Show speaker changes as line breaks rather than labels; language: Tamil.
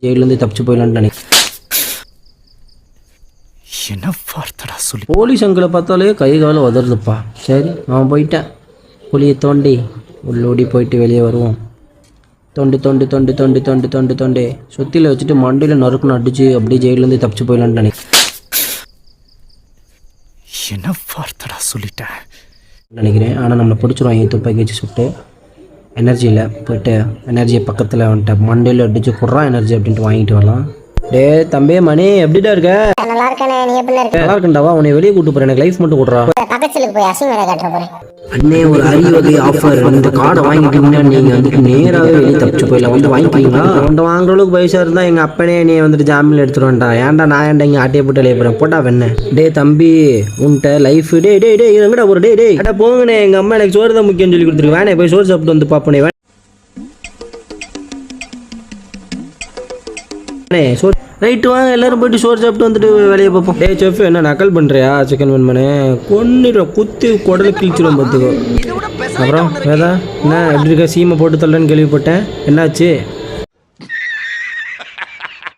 ஜெயிலேருந்து தப்பிச்சு போயிடலான்னு நினைக்கிறேன்.
என்ன வார்த்தடா சொல்லி.
போலீஸ் அங்கிளை பார்த்தாலே கை கால உதறதுப்பா. சரி அவன் போயிட்டேன். புளியை தோண்டி உள்ளோடி போயிட்டு வெளியே வருவோம். தொண்டு தொண்டு தொண்டு தொண்டு தொண்டு தொண்டு தொண்டு சுற்றில வச்சுட்டு மண்டையில் நறுக்குன்னு அடிச்சு அப்படியே ஜெயிலேருந்து தப்பிச்சு போயிடலான்னு
என்ன வார்த்தடா
நினைக்கிறேன். ஆனால் நம்மளை பிடிச்சிருவாங்க துப்பாக்கி வச்சு சுட்டு. எனர்ஜி இல்லை, போய்ட்டு எனர்ஜியை பக்கத்தில் வந்துட்டு மண்டையில் அடிச்சு குடுறான் எனர்ஜி அப்படின்ட்டு வாங்கிட்டு வரலாம். டே தம்பி மணி எப்படிடா இருக்க?
நல்லா இருக்கேனே, நீ எப்படி இருக்க?
நல்லா இருக்கேன்டாவா. உன்னை வெளியே கூட்டு போறேன், எனக்கு லைஃப் மட்டும் கொடுறா.
பக்கத்துக்கு போய் அசிங்க வேலை காட்ட போறேன்.
அண்ணே ஒரு அரியவகை ஆஃபர், இந்த கார்டை வாங்கிட்டீங்கன்னா நீங்க வந்துட்டு நேராகவே வெளியே தப்பிச்சு போயிடலாம். வந்து வாங்கிட்டீங்களா? உன்ட்ட வாங்குற அளவுக்கு பைசா இருந்தா எங்க அப்பனே நீ வந்துட்டு ஜாமீன் எடுத்துருவேன்டா. ஏன்டா நான் ஏன்டா இங்கே ஆட்டையை போட்டு வெளியே போறேன்? போட்டா வெண்ண. டே தம்பி உன்ட்ட லைஃப் டே டே டே எங்கடா ஒரு டே டே அடா போங்கண்ணே. எங்க அம்மா எனக்கு சோறு தான் முக்கியம் சொல்லி கொடுத்துருக்கு. வேணே போய் சோறு சாப்பிட்டு வந்து பாப்பனே. சோறு ரைட்டு வாங்க எல்லாரும் போயிட்டு சோறு சாப்பிட்டு வந்துட்டு வெளியே பார்ப்போம். டே செஃப் என்ன நக்கல் பண்ணுறியா? சிக்கன் வேணுமானே கொன்னிடும், குத்தி குடலை கிழிச்சிடும் பார்த்துக்கோ. அப்புறம் வேதா என்ன எப்படி இருக்க? சீமை போட்டு தள்ளன்னு கேள்விப்பட்டேன், என்னாச்சு?